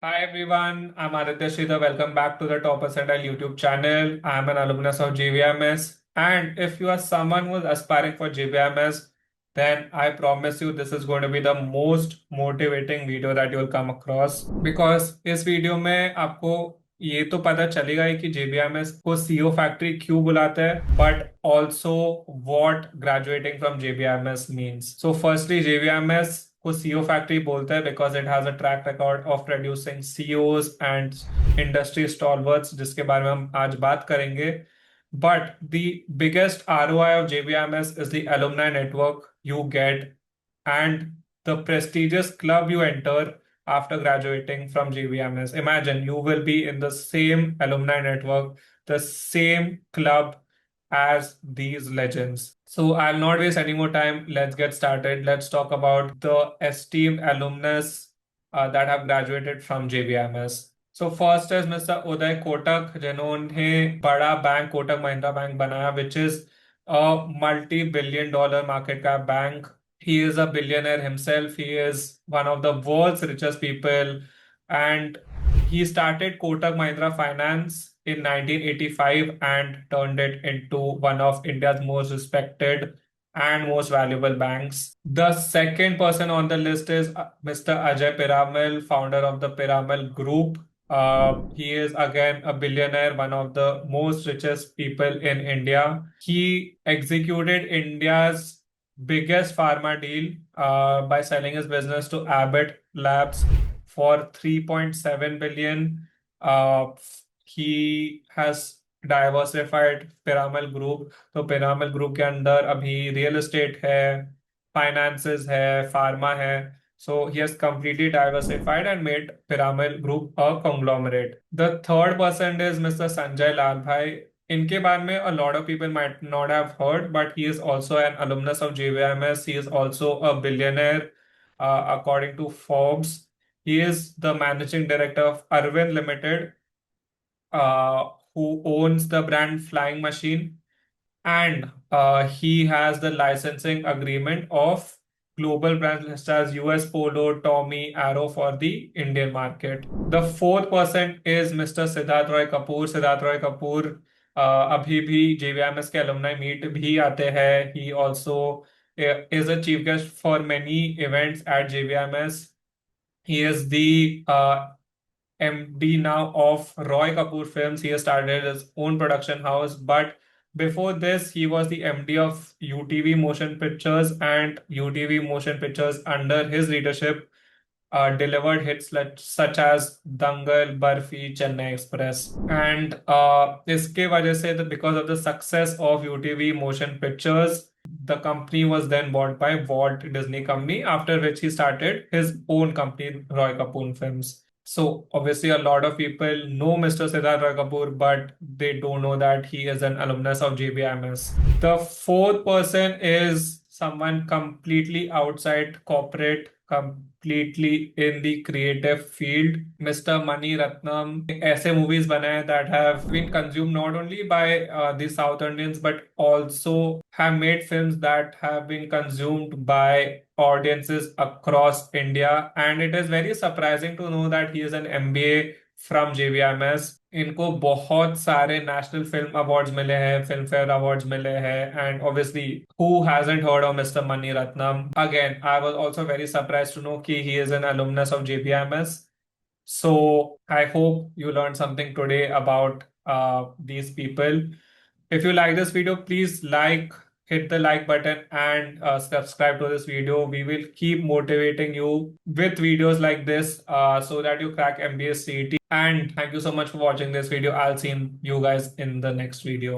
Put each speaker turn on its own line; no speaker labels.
Hi everyone, I'm Aditya Sridhar. Welcome back to the Top Percentile YouTube channel. I'm an alumnus of JBIMS, and if you are someone who is aspiring for JBIMS, then I promise you this is going to be the most motivating video that you will come across. Because इस video में आपको ये तो पता चलेगा ही कि JBIMS को CO factory क्यों बुलाते हैं, but also what graduating from JBIMS means. So firstly, JBIMS को सीईओ फैक्ट्री बोलते हैं because it has a track record of producing CEOs and industry stalwarts, जिसके बारे में हम आज बात करेंगे. But the biggest ROI of JBIMS is the alumni network you get and the prestigious club you enter after graduating from JBIMS. Imagine you will be in the same alumni network, the same club as these legends. So I'll not waste any more time. Let's get started. Let's talk about the esteemed alumnus that have graduated from JBIMS. So first is Mr. Uday Kotak, जिन्होंने बड़ा bank Kotak Mahindra bank बनाया, which is a multi-billion-dollar market cap bank. He is a billionaire himself. He is one of the world's richest people, and he started Kotak Mahindra Finance in 1985 and turned it into one of India's most respected and most valuable banks. The second person on the list is Mr. Ajay Piramal, founder of the Piramal Group. He is again a billionaire, one of the most richest people in India. He executed India's biggest pharma deal by selling his business to Abbott Labs for 3.7 billion. He has diversified Piramal group. तो Piramal group के अंदर अभी real estate है, finances है, pharma है. So he has completely diversified and made Piramal Group a conglomerate. The third person is Mr. Sanjay Lal Bhai. इनके बारे में a lot of people might not have heard, but he is also an alumnus of JBIMS. He is also a billionaire, according to Forbes. He is the managing director of Arvind Limited, who owns the brand Flying Machine, and he has the licensing agreement of global brands such as US Polo, Tommy, Arrow for the Indian market. The fourth person is Mr. Siddharth Roy Kapoor. Siddharth Roy Kapoor अभी भी JBIMS के alumni meet भी आते हैं. He also is a chief guest for many events at JBIMS. He is the MD now of Roy Kapoor Films. He has started his own production house, but before this, he was the MD of UTV Motion Pictures, and UTV Motion Pictures, under his leadership, delivered hits such as Dangal, Barfi, Chennai Express. And इसके वजह से, because of the success of UTV Motion Pictures, the company was then bought by Walt Disney Company, after which he started his own company, Roy Kapoor Films. So obviously a lot of people know Mr. Siddharth Roy Kapoor, but they don't know that he is an alumnus of JBIMS. The fourth person is someone completely outside corporate, completely in the creative field. Mr. Mani Ratnam ऐसे movies बनाए that have been consumed not only by the South Indians, but also have made films that have been consumed by audiences across India. And it is very surprising to know that he is an MBA from JBIMS. इनको बहुत सारे national film awards मिले हैं, film fair awards मिले हैं, and obviously who hasn't heard of Mr. Mani Ratnam? Again, I was also very surprised to know कि he is an alumnus of JBIMS. So I hope you learned something today about these people. If you like this video, please hit the like button and subscribe to this video. We will keep motivating you with videos like this so that you crack MBA CET. And thank you so much for watching this video. I'll see you guys in the next video.